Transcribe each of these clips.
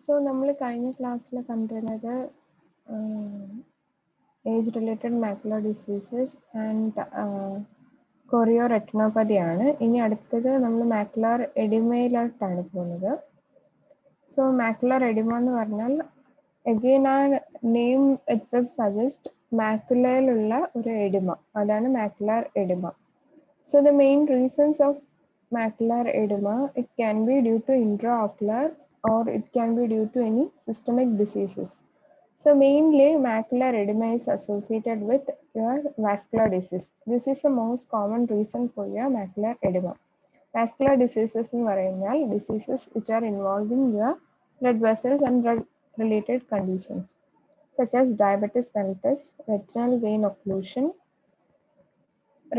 So, നമ്മൾ കഴിഞ്ഞ ക്ലാസ്സിൽ കണ്ടിരുന്നത് ഏജ്-റിലേറ്റഡ് മാക്കുലർ ഡിസീസസ് ആൻഡ് കൊറിയോറെറ്റിനോപ്പതിയാണ്. ഇനി അടുത്തത് നമ്മൾ മാക്കുലർ എഡിമയിലോട്ടാണ് പോകുന്നത്. സോ മാക്കുലർ എഡിമ എന്ന് പറഞ്ഞാൽ അഗെയിൻ ആ നെയിം ഇറ്റ്സെൽഫ് സജസ്റ്റ് മാക്കുലയിലുള്ള ഒരു എഡിമ, അതാണ് macular oedema. So the main reasons of macular edema, it can be due to intraocular or it can be due to any systemic diseases. So mainly macular edema is associated with your vascular disease. This is the most common reason for your macular edema. Vascular diseases in varinal diseases which are involving your blood vessels and blood related conditions such as diabetes mellitus, retinal vein occlusion,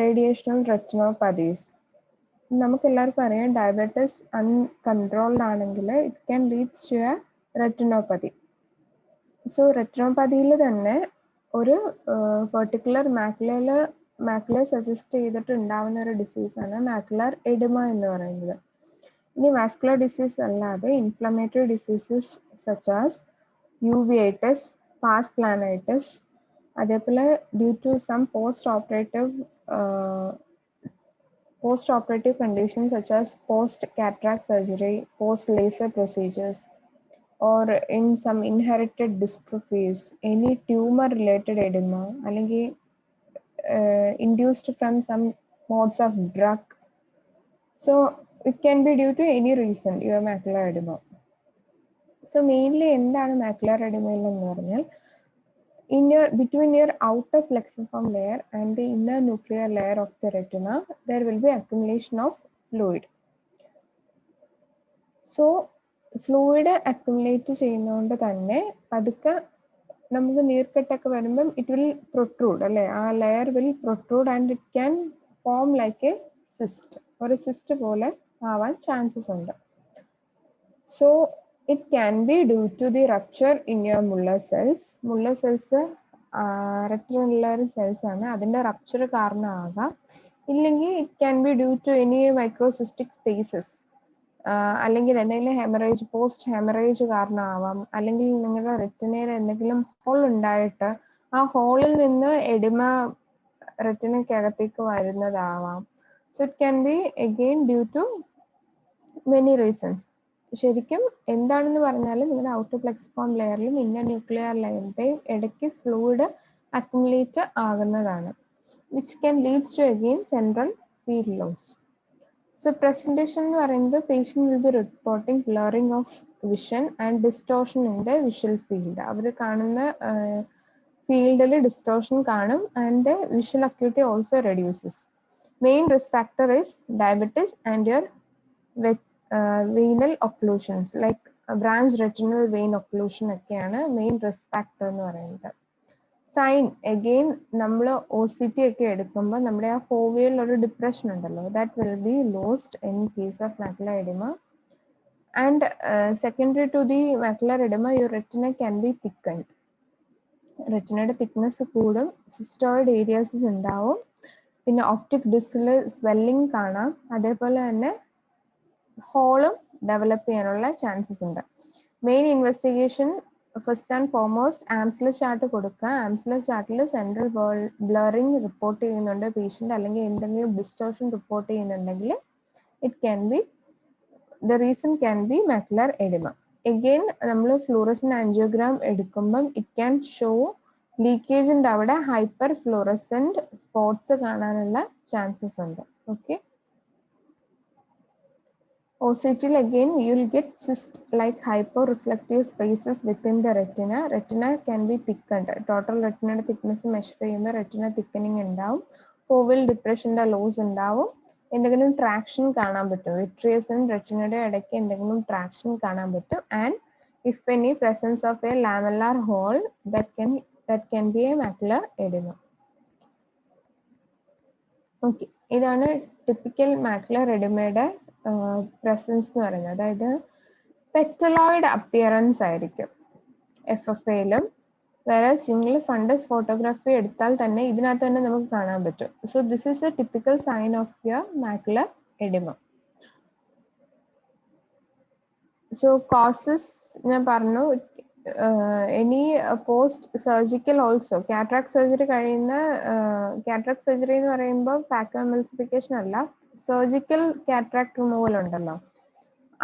radiational retinopathies. നമുക്ക് എല്ലാവർക്കും അറിയാം diabetes uncontrolled ആണെങ്കിൽ it can leads to a retinopathy. So റെറ്റിനോപ്പതിയിൽ തന്നെ ഒരു particular macular suggest ചെയ്തിട്ട് ഉണ്ടാവുന്ന ഒരു ഡിസീസാണ് മാക്കുലർ എഡിമ എന്ന് പറയുന്നത്. ഇനി വാസ്കുലർ ഡിസീസ് അല്ലാതെ inflammatory diseases such as uveitis, pars planitis, അതേപോലെ due to some post operative conditions such as post cataract surgery, post laser procedures, or in some inherited dystrophies, any tumor related edema, അല്ലെങ്കിൽ induced from some modes of drug. So it can be due to any reason your macular edema. So mainly എന്താണ് macular edema എന്ന് പറഞ്ഞാൽ between your outer plexiform layer and the inner nuclear layer of the retina, there will be accumulation of fluid. So, fluid accumulate ചെയ്യുന്നതുകൊണ്ട് തന്നെ പതുക്കെ നമുക്ക് നീർക്കെട്ടൊക്കെ വരുമ്പം it will protrude, അല്ലേ? ആ layer will protrude and it can form like a cyst. ഒരു cyst പോലെ ആവാൻ ചാൻസസ് ഉണ്ട്. So, it can be due to the rupture in your Muller cells. Muller cells റെറ്റിനുലർ സെൽസ് ആണ്, അതിന്റെ റപ്ചർ കാരണമാകാം. ഇല്ലെങ്കിൽ it can be due to any microcystic spaces, അല്ലെങ്കിൽ എന്തെങ്കിലും ഹെമറേജ്, പോസ്റ്റ് ഹെമറേജ് കാരണമാവാം, അല്ലെങ്കിൽ നിങ്ങളുടെ റെറ്റിനയിൽ എന്തെങ്കിലും ഹോൾ ഉണ്ടായിട്ട് ആ ഹോളിൽ നിന്ന് എഡിമ റെറ്റിനക്കകത്തേക്ക് വരുന്നതാവാം. So it can be again due to many reasons. ശരിക്കും എന്താണെന്ന് പറഞ്ഞാൽ നിങ്ങളുടെ ഔട്ടർ പ്ലെക്സിഫോം ലെയറിലും ഇന്നർ ന്യൂക്ലിയർ ലെയറിന്റെയും ഇടയ്ക്ക് ഫ്ലൂയിഡ് അക്യുമുലേറ്റ് ആകുന്നതാണ്, which can leads to again central field loss. So presentation എന്ന് പറയുന്നത് patient will be reporting blurring of vision and distortion in the visual field. അവർ കാണുന്ന ഫീൽഡിൽ ഡിസ്റ്റോർഷൻ കാണും and visual acuity also reduces. Main risk factor is diabetes and your venal occlusions like branch retinal vein occlusion ഒക്കെയാണ് main risk factor എന്ന് പറയുന്നത്. Sign again നമ്മൾ OCT ഒക്കെ എടുക്കുമ്പോൾ നമ്മുടെ ആ ഫോവിയയിൽ ഒരു ഡിപ്രഷൻ ഉണ്ടല്ലോ, that will be lost in case of macular oedema. And secondary to the macular oedema your retina can be thickened. റെറ്റിനയുടെ തിക്നെസ് കൂടും, സിസ്റ്റോയിഡ് ഏരിയാസ് ഉണ്ടാവും, പിന്നെ ഓപ്റ്റിക് ഡിസ്കിൽ സ്വെല്ലിംഗ് കാണാം, അതേപോലെ തന്നെ ഹോളും ഡെവലപ്പ് ചെയ്യാനുള്ള ചാൻസസ് ഉണ്ട്. Main investigation first and foremost Amsler chart കൊടുക്കുക. ആംസ്ലർ ചാർട്ടിൽ സെൻട്രൽ ബ്ലറിംഗ് റിപ്പോർട്ട് ചെയ്യുന്നുണ്ട് പേഷ്യന്റ്, അല്ലെങ്കിൽ എന്തെങ്കിലും ഡിസ്റ്റോർഷൻ റിപ്പോർട്ട് ചെയ്യുന്നുണ്ടെങ്കിൽ it can be the reason can be macular oedema. Again നമ്മൾ ഫ്ലൂറസെന്റ് ആൻജിയോഗ്രാം എടുക്കുമ്പം ഇറ്റ് ക്യാൻ ഷോ ലീക്കേജിന്റെ അവിടെ ഹൈപ്പർ ഫ്ലൂറസെന്റ് സ്പോട്സ് കാണാനുള്ള ചാൻസസ് ഉണ്ട്. Okay, OCT again you will get cyst like hyporeflective spaces within the retina. Retina can be thickened. Total retina thickness measure ചെയ്യുമ്പോൾ retina thickening ഉണ്ടാവും, foveal depression loss ഉണ്ടാവും, എന്തെങ്കിലും traction കാണാൻ പറ്റും, വിട്രിയസും റെറ്റിനയുടെ ഇടയ്ക്ക് എന്തെങ്കിലും ട്രാക്ഷൻ കാണാൻ പറ്റും. And if any presence of a lamellar hole that can be a macular edema. Okay, ഇതാണ് ടിപ്പിക്കൽ മാക്കുലർ എഡിമയുടെ പ്രസൻസ് എന്ന് പറയുന്നത്. അതായത് പെറ്റലോയിഡ് അപ്പിയറൻസ് ആയിരിക്കും FFAയിലും, വേറെ നിങ്ങൾ ഫണ്ടസ് ഫോട്ടോഗ്രാഫി എടുത്താൽ തന്നെ ഇതിനകത്ത് തന്നെ നമുക്ക് കാണാൻ പറ്റും. So this is a typical sign of your macular oedema. So causes ഞാൻ പറഞ്ഞു, any post surgical also cataract surgery കഴിയുന്ന cataract surgery എന്ന് പറയുമ്പോൾ phaco emulsification അല്ല, surgical cataract removal ഉണ്ടല്ലോ,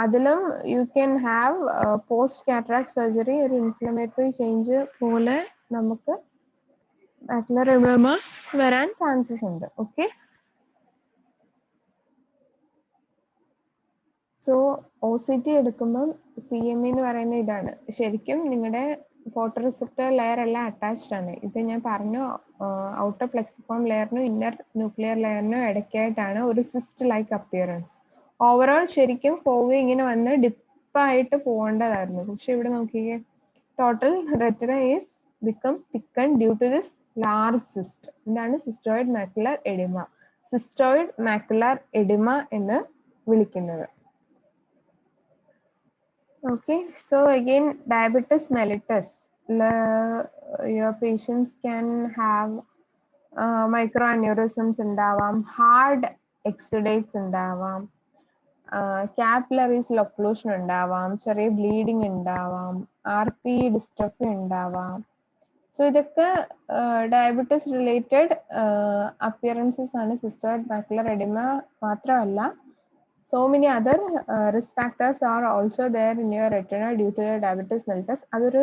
അതിലും you can have post cataract surgery ഒരു inflammatory change പോലെ നമുക്ക് macular edema വരാൻ ചാൻസസ് ഉണ്ട്. ഓക്കെ, സോ OCT എടുക്കുമ്പം CME എന്ന് പറയുന്ന ഇതാണ് ശരിക്കും നിങ്ങളുടെ ഫോട്ടോ റിസപ്റ്റർ ലെയർ എല്ലാം അറ്റാച്ച്ഡ് ആണ്. ഇത് ഞാൻ പറഞ്ഞു, ഔട്ടർ പ്ലെക്സിഫോം ലെയറിനും ഇന്നർ ന്യൂക്ലിയർ ലെയറിനും ഇടയ്ക്കായിട്ടാണ് ഒരു സിസ്റ്റ് ലൈക്ക് അപ്പിയറൻസ്. ഓവറോൾ ശരിക്കും ഫോവി ഇങ്ങനെ വന്ന് ഡിപ്പായിട്ട് പോകേണ്ടതായിരുന്നു, പക്ഷെ ഇവിടെ നോക്കിയേ total retina is become thicken due to this large cyst. ഇതാണ് cystoid macular oedema. Cystoid macular oedema എന്ന് വിളിക്കുന്നത്. Okay, so again diabetes mellitus, your patients can have microaneurysms ഉണ്ടാവാം, hard exudates ഉണ്ടാവാം, capillaries occlusion ഉണ്ടാവാം, ചെറിയ ബ്ലീഡിംഗ് ഉണ്ടാവാം, RP dystrophy ഉണ്ടാവാം. So ഇതൊക്കെ ഡയബറ്റിസ് റിലേറ്റഡ് അപ്പിയറൻസസ് ആണ് സിസ്റ്റോയിഡ് മാക്കുലർ എഡിമ മാത്രമല്ല. So many other risk factors are also there in your retina due to your diabetes mellitus. അതൊരു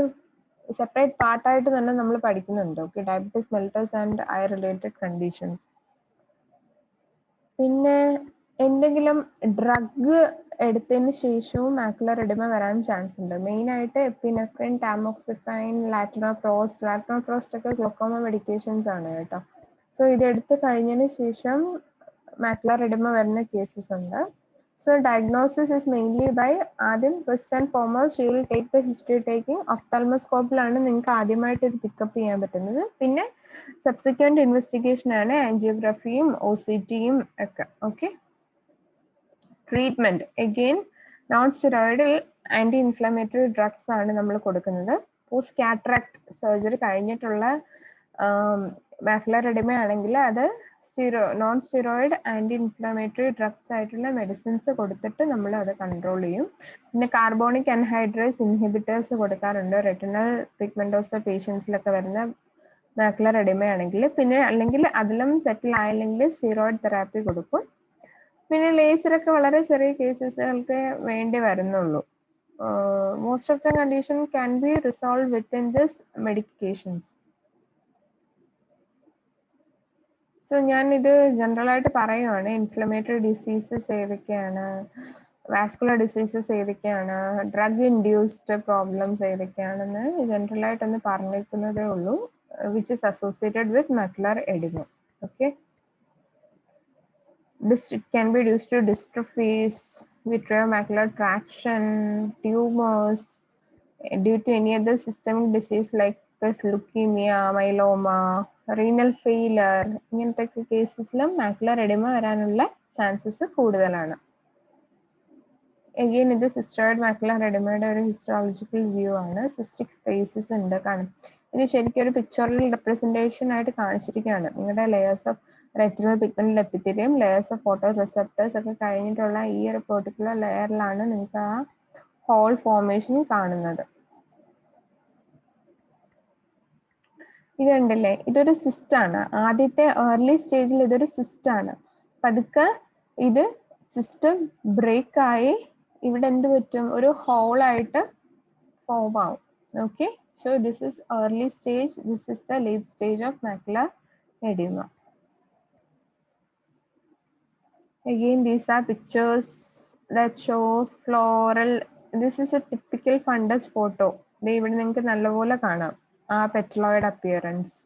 സെപ്പറേറ്റ് പാർട്ടായിട്ട് തന്നെ നമ്മൾ പഠിക്കുന്നുണ്ട്. Okay, diabetes mellitus and eye related conditions. പിന്നെ എന്തെങ്കിലും ഡ്രഗ് എടുത്തതിന് ശേഷവും മാക്കുലർ എഡിമ വരാൻ ചാൻസ് ഉണ്ട്. മെയിൻ ആയിട്ട് എപ്പിനെഫ്രിൻ, ടാമോക്സിഫൈൻ, ലാറ്റിനോപ്രോസ്റ്റ് ഒക്കെ ഗ്ലോക്കോമ മെഡിക്കേഷൻസ് ആണ് കേട്ടോ. സോ ഇതെടുത്ത് കഴിഞ്ഞതിന് ശേഷം മാക്കുലർ എഡിമ വരുന്ന കേസസ് ഉണ്ട്. So diagnosis is mainly by ആദ്യം first and foremost you will take the history taking. ഒഫ്താൽമോസ്കോപ്പിലാണ് നിങ്ങൾക്ക് ആദ്യമായിട്ട് ഇത് പിക്കപ്പ് ചെയ്യാൻ പറ്റുന്നത്. പിന്നെ സബ്സിക്വന്റ് ഇൻവെസ്റ്റിഗേഷൻ ആണ് ആൻജിയോഗ്രാഫിയും OCTയും ഒക്കെ. Okay, treatment again non steroidal anti inflammatory drugs ആണ് നമ്മൾ കൊടുക്കുന്നത്. പോസ്റ്റ് കാറ്ററാക്ട് സർജറി കഴിഞ്ഞിട്ടുള്ള മാക്കുലർ എഡിമ ആണെങ്കിൽ അത് non steroid anti inflammatory drugs ആയിട്ടുള്ള മെഡിസിൻസ് കൊടുത്തിട്ട് നമ്മൾ അത് കൺട്രോൾ ചെയ്യും. പിന്നെ കാർബോണിക് അൻഹൈഡ്രേസ് ഇൻഹിബിറ്റേഴ്സ് കൊടുക്കാറുണ്ട് റെറ്റിനൽ പിഗ്മെന്റോസ പേഷ്യൻസിലൊക്കെ വരുന്ന മാക്കുലർ എഡിമ ആണെങ്കിൽ. പിന്നെ അല്ലെങ്കിൽ അതിലും സെറ്റിൽ ആയില്ലെങ്കിൽ സ്റ്റിറോയിഡ് തെറാപ്പി കൊടുക്കും. പിന്നെ ലേസർ ഒക്കെ വളരെ ചെറിയ കേസസുകൾക്ക് വേണ്ടി വരുന്നുള്ളൂ. Most of the condition can be resolve within this medications. So ഞാൻ ഇത് ജനറൽ ആയിട്ട് പറയുവാണ്, ഇൻഫ്ലമേറ്ററി ഡിസീസസ് ഏതൊക്കെയാണ്, വാസ്കുലർ ഡിസീസസ് ഏതൊക്കെയാണ്, ഡ്രഗ് ഇൻഡ്യൂസ്ഡ് പ്രോബ്ലംസ് ഏതൊക്കെയാണെന്ന് ജനറൽ ആയിട്ടൊന്ന് പറഞ്ഞിരിക്കുന്നതേ ഉള്ളൂ, which is associated with macular oedema. Okay, it can be due to dystrophies, vitreomacular traction, tumors, due to any other systemic disease like leukemia, myeloma, renal failure. ഇങ്ങനത്തെ കേസസിലും macular oedema വരാനുള്ള chances കൂടുതലാണ്. Again ഇത് സിസ്റ്റോയിഡ് macular എഡിമയുടെ ഒരു histological view ആണ്. Cystic spaces ഉണ്ട് കാണും. ഇത് ശരിക്കും ഒരു പിക്ചറൽ റെപ്രസെന്റേഷൻ ആയിട്ട് കാണിച്ചിരിക്കുകയാണ്. നിങ്ങളുടെ layers of retinal pigmental epithelium, layers of photoreceptors ഒക്കെ കഴിഞ്ഞിട്ടുള്ള ഈ ഒരു പെർട്ടിക്കുലർ ലെയറിലാണ് നിങ്ങൾക്ക് ആ ഹോൾ ഫോർമേഷൻ കാണുന്നത്. ഇതുണ്ടല്ലേ, ഇതൊരു സിസ്റ്റ് ആണ്. ആദ്യത്തെ ഏർലി സ്റ്റേജിൽ ഇതൊരു സിസ്റ്റ് ആണ്. പതുക്കെ ഇത് സിസ്റ്റം ബ്രേക്ക് ആയി ഇവിടെ എന്ത് പറ്റും, ഒരു ഹോളായിട്ട് ഫോം ആവും. Okay, so this is early stage, this is the late stage of macular edema. Again these are pictures that show floral, this is a typical fundus photo. ദേ ഇവിടെ നിങ്ങൾക്ക് നല്ലപോലെ കാണാം ആ പെറ്റലോയിഡ് അപ്പിയറൻസ്.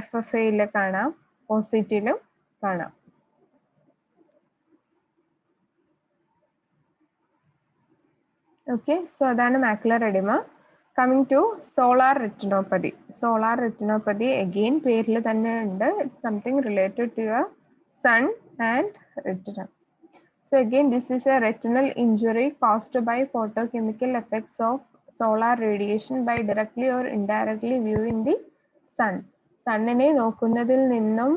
FFA കാണാം, OCTയിലും കാണാം. ഓക്കെ, സോ അതാണ് macular oedema. Coming to solar retinopathy. Solar retinopathy again പേരിൽ തന്നെ ഉണ്ട്, it's something related to your sun and retina. So again this is a retinal injury caused by photochemical effects of solar radiation by directly or indirectly viewing the sun. സണ്ണിനെ നോക്കുന്നതിൽ നിന്നും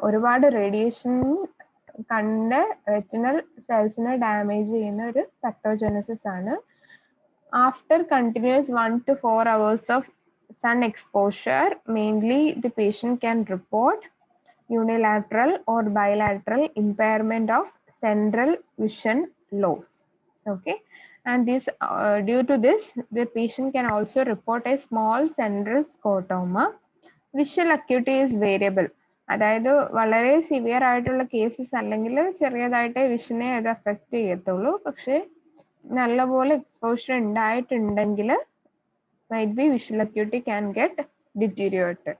ഒരുപാട് radiation കണ്ണിന്റെ retinal സെൽസിനെ damage ചെയ്യുന്ന ഒരു പത്തോജനസിസ് ആണ്. After continuous 1 to 4 hours of sun exposure, mainly the patient can report unilateral or bilateral impairment of central vision loss. Okay, and this due to this, the patient can also report a small central scotoma. Visual acuity is variable. അതായത് വളരെ severe ആയിട്ടുള്ള cases അല്ലെങ്കിൽ ചെറിയതായിട്ട് വിഷനെ അത് affect ചെയ്യത്തുള്ളൂ. പക്ഷെ നല്ലപോലെ exposure ഉണ്ടായിട്ടുണ്ടെങ്കിൽ might be visual acuity can get deteriorated.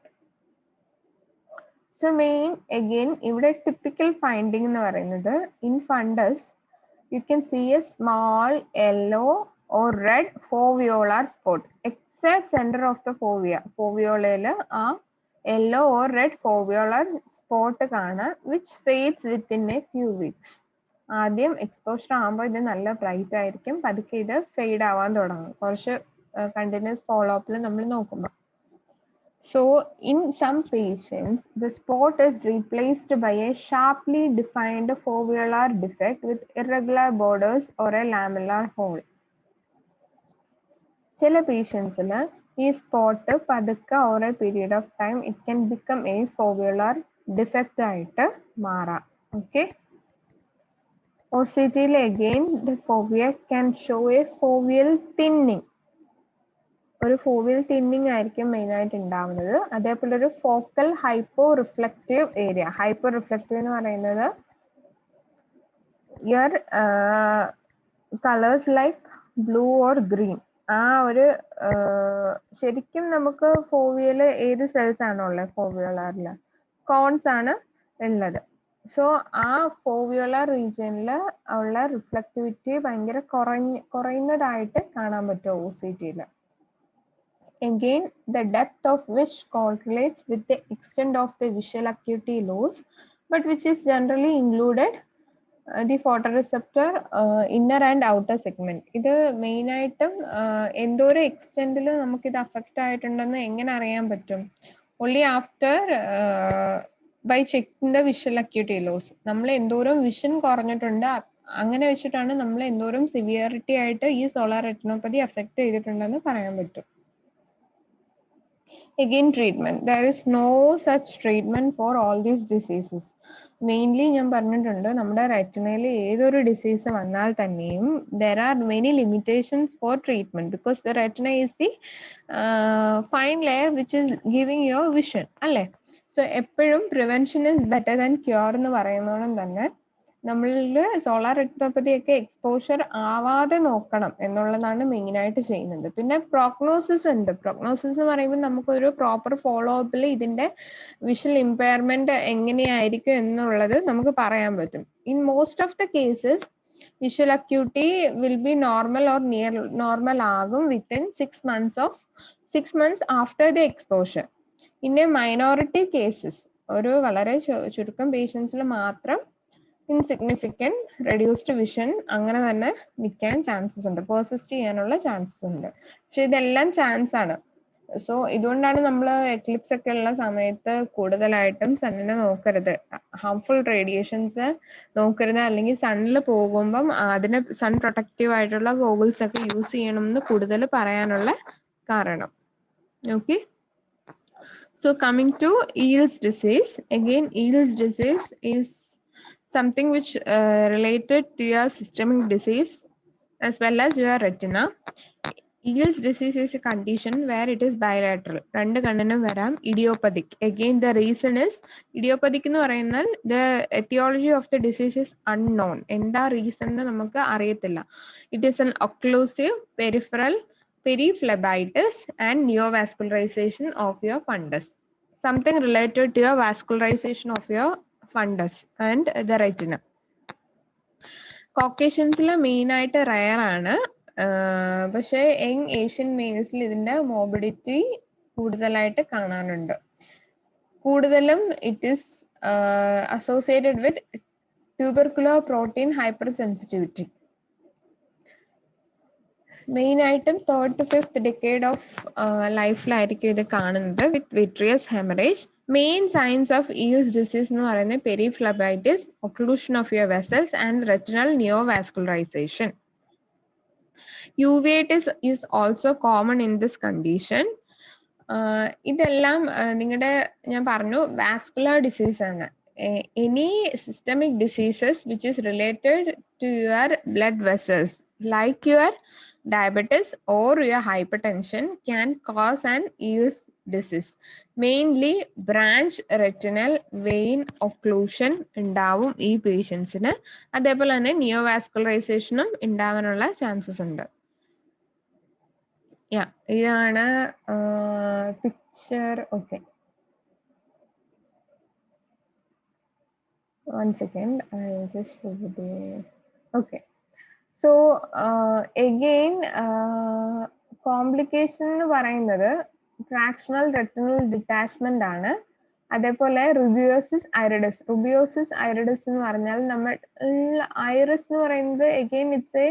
So main again ഇവിടെ typical finding എന്ന് പറയുന്നത് in fundus you can see a small yellow or red foveolar spot exact center of the fovea. Foveolയിൽ ആ yellow or red foveolar spot കാണാം which fades within a few weeks. ആദ്യം exposure ആകുമ്പോൾ ഇത് നല്ല bright ആയിരിക്കും, പതുക്കെ ഇത് ഫെയ്ഡ് ആവാൻ തുടങ്ങും കുറച്ച് continuous follow-up നമ്മൾ നോക്കുമ്പോൾ. So in some patients, the spot is replaced by a sharply defined foveolar defect with irregular borders or a lamellar hole. ചില പേഷ്യൻസിൽ ഈ സ്പോട്ട് പതുക്കെ over a period of time it can become a foveolar defect ആയിട്ട് മാറാം. Okay. OCT again the fovea can show a foveal thinning. ഒരു foveal thinning ആയിരിക്കും main ആയിട്ട് ഉണ്ടാവുന്നത്. അതേപോലെ ഒരു focal hypo reflective area. Hypo reflective എന്ന് പറയുന്നത് your colours like blue or green. ആ ഒരു ശരിക്കും നമുക്ക് ഫോവിയൽ ഏത് സെൽസ് ആണോ ഉള്ളത്, ഫോവിയോളാറിൽ കോൺസ് ആണ് ഉള്ളത്. സോ ആ ഫോവിയോളാർ റീജിയനിൽ ഉള്ള റിഫ്ലക്റ്റിവിറ്റി ഭയങ്കര കുറയുന്നതായിട്ട് കാണാൻ പറ്റും OCT. Again, the depth of which correlates with the extent of the visual acuity loss, but which is generally included the photoreceptor inner and outer segment. ഇത് മെയിൻ ആയിട്ടും എന്തോരം എക്സ്റ്റെൻഡിൽ നമുക്കിത് അഫക്റ്റ് ആയിട്ടുണ്ടെന്ന് എങ്ങനെ അറിയാൻ പറ്റും? only after by checking the visual acuity loss. നമ്മൾ എന്തോരം vision കുറഞ്ഞിട്ടുണ്ട് അങ്ങനെ വെച്ചിട്ടാണ് നമ്മൾ എന്തോരം സിവിയറിറ്റി ആയിട്ട് ഈ സോളാർ റെറ്റിനോപ്പതി അഫക്റ്റ് ചെയ്തിട്ടുണ്ടെന്ന് പറയാൻ പറ്റും. Again, treatment. There is no such treatment for all these diseases. Mainly ഞാൻ പറഞ്ഞിട്ടുണ്ട് നമ്മുടെ റെറ്റിനയിൽ ഏതൊരു ഡിസീസ് വന്നാൽ തന്നെയും there are many limitations for treatment because the retina is the fine layer which is giving your vision. അല്ലേ? So എപ്പോഴും prevention is better than cure എന്ന് പറയുന്നതുകൊണ്ട് തന്നെ നമ്മളിൽ സോളാർ റെറ്റിനോപ്പതി ഒക്കെ എക്സ്പോഷർ ആവാതെ നോക്കണം എന്നുള്ളതാണ് മെയിൻ ആയിട്ട് ചെയ്യുന്നത്. പിന്നെ പ്രോഗ്നോസിസ് ഉണ്ട്. പ്രോഗ്നോസിസ് എന്ന് പറയുമ്പോൾ നമുക്കൊരു പ്രോപ്പർ ഫോളോ അപ്പിൽ ഇതിന്റെ വിഷ്വൽ ഇമ്പയർമെന്റ് എങ്ങനെയായിരിക്കും എന്നുള്ളത് നമുക്ക് പറയാൻ പറ്റും. In most of the cases visual acuity will be normal or near normal ആകും within 6 months after the exposure. In a minority cases ഒരു വളരെ ചുരുക്കം പേഷ്യൻസിൽ മാത്രം ഇൻസിഗ്നിഫിക്കൻറ്റ് റെഡ്യൂസ്ഡ് വിഷൻ അങ്ങനെ തന്നെ നിൽക്കാൻ ചാൻസസ് ഉണ്ട്, പെർസിസ്റ്റ് ചെയ്യാനുള്ള ചാൻസസ് ഉണ്ട്. പക്ഷെ ഇതെല്ലാം ചാൻസ് ആണ്. സോ ഇതുകൊണ്ടാണ് നമ്മൾ എക്ലിപ്സ് ഒക്കെ ഉള്ള സമയത്ത് കൂടുതലായിട്ടും സണ്ണിനെ നോക്കരുത്, ഹാർംഫുൾ റേഡിയേഷൻസ് നോക്കരുത്, അല്ലെങ്കിൽ സണ്ണിൽ പോകുമ്പം അതിന് സൺ പ്രൊട്ടക്റ്റീവ് ആയിട്ടുള്ള ഗോഗിൾസ് ഒക്കെ യൂസ് ചെയ്യണം എന്ന് കൂടുതൽ പറയാനുള്ള കാരണം. Okay. So coming to Eales disease, again Eales disease is something which related to your systemic disease as well as your retina. Eales disease is a condition where it is bilateral. രണ്ട് കണ്ണിനും വരാം. Idiopathic. Again the reason is idiopathic എന്ന് പറയുന്നാൽ the etiology of the disease is unknown. എന്താ reason എന്ന് നമുക്ക് അറിയത്തില്ല. It is an occlusive peripheral periphlebitis and neovascularization of your fundus. Something related to your vascularization of your fundus and the retina. Caucasians main ആയിട്ട് rare ആണ്, പക്ഷേ young Asian മെയിൽസിൽ ഇതിന്റെ morbidity കൂടുതലായിട്ട് കാണാനുണ്ട്. കൂടുതലും it is associated with tubercular protein hypersensitivity. Main ആയിട്ടും 3rd to 5th decade of ലൈഫിലായിരിക്കും ഇത് കാണുന്നത് with vitreous haemorrhage. Main signs of Eales disease എന്ന് പറയുന്നത് periphlebitis, occlusion of your vessels and retinal neovascularisation. uveitis is also common in this condition. ഇതെല്ലാം നിങ്ങളുടെ ഞാൻ പറഞ്ഞു വാസ്കുലർ ഡിസീസ് ആണ്. Any systemic diseases which is related to your blood vessels like your diabetes or your hypertension can cause an EELS disease. Mainly branch retinal vein occlusion ഉണ്ടാവും ഈ പേഷ്യൻസിന്. അതേപോലെ തന്നെ നിയോവാസ്കുലറൈസേഷനും ഉണ്ടാവാനുള്ള ചാൻസസ് ഉണ്ട്. ഇതാണ് picture. Okay, one second, I'll just show you the. Okay, so again complication എന്ന് പറയുന്നത് fractional retinal detachment ആണ്. അതേപോലെ റുബിയോസിസ് ഐറിഡസ്. റുബിയോസിസ് ഐറിഡസ് എന്ന് പറഞ്ഞാൽ നമ്മൾ ഐറിസ് എന്ന് പറയുന്നത് again it's a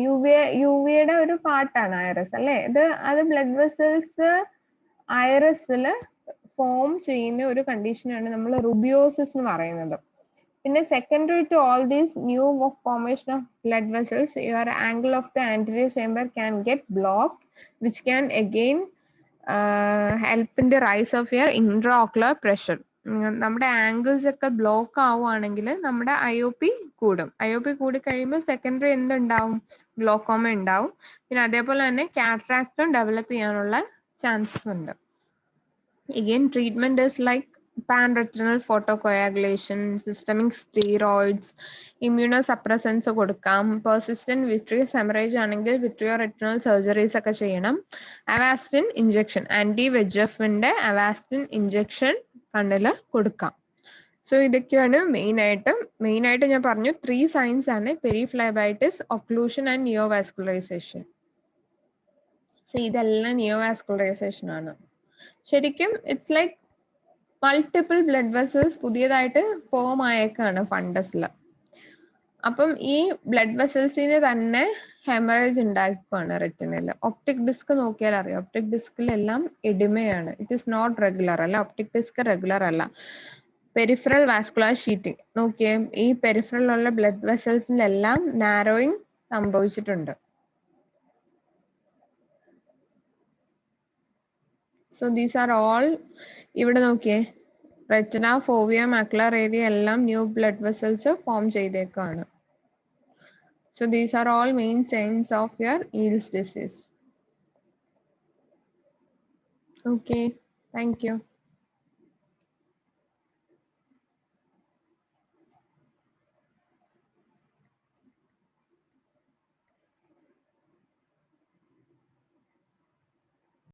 യുടെ ഒരു പാർട്ടാണ് ഐറിസ് അല്ലേ. അത് ബ്ലഡ് വെസൽസ് ഐറിസിൽ ഫോം ചെയ്യുന്ന ഒരു കണ്ടീഷനാണ് നമ്മൾ റുബിയോസിസ് എന്ന് പറയുന്നത്. പിന്നെ secondary to all these new formation of blood vessels your angle of the anterior chamber can get blocked which can again help in the rise of your intraocular pressure. നമ്മുടെ angles ഒക്കെ block ആവുകയാണെങ്കിൽ നമ്മുടെ IOP കൂടും. IOP കൂടി കഴിയുമ്പോൾ secondary എന്തുണ്ടാവും? Glaucoma ഉണ്ടാവും. പിന്നെ അതേപോലെ തന്നെ കാറ്ററാക്റ്റും ഡെവലപ്പ് ചെയ്യാനുള്ള ചാൻസസ് ഉണ്ട്. Again, treatment is like pan-retinal photocoagulation, systemic steroids, immunosuppressants കൊടുക്കാം. persistent vitreous hemorrhage ആണെങ്കിൽ vitreoretinal surgeries ഒക്കെ ചെയ്യണം. Avastin injection, anti-VEGF-ന്റെ Avastin injection കണ്ണിൽ കൊടുക്കാം. സോ ഇതൊക്കെയാണ് മെയിൻ ആയിട്ട് ഞാൻ പറഞ്ഞു 3 സൈൻസ് ആണ്: പെരിഫ്ലബൈറ്റിസ്, ഒക്ലൂഷൻ ആൻഡ് നിയോവാസ്കുലറൈസേഷൻ. സോ ഇതെല്ലാം നിയോവാസ്കുലറൈസേഷൻ ആണ്. ശരിക്കും it's like multiple blood vessels പുതിയതായിട്ട് ഫോം ആയേക്കാണ് ഫണ്ടസിൽ. അപ്പം ഈ ബ്ലഡ് വെസൽസിന് തന്നെ ഹെമറേജ് ഉണ്ടാക്കുകയാണ് റെറ്റിനയിൽ. ഒപ്റ്റിക് ഡിസ്ക് നോക്കിയാൽ അറിയാം, ഒപ്റ്റിക് ഡിസ്കിലെല്ലാം എഡിമയാണ്. ഇറ്റ് ഈസ് നോട്ട് റെഗുലർ അല്ല, ഒപ്റ്റിക് ഡിസ്ക് റെഗുലർ അല്ല. പെരിഫറൽ വാസ്കുലർ ഷീറ്റിംഗ് നോക്കിയേ, ഈ പെരിഫറലുള്ള ബ്ലഡ് വെസൽസിലെല്ലാം നാരോയിങ് സംഭവിച്ചിട്ടുണ്ട്. So these are all, ഇവിടെ നോക്കിയേ, റെറ്റിന, ഫോവിയ, മാക്കുലർ ഏരിയ എല്ലാം ന്യൂ ബ്ലഡ് വെസൽസ് ഫോം ചെയ്തേക്കാണ്. So these are all main signs of your EELS disease. Okay, thank you.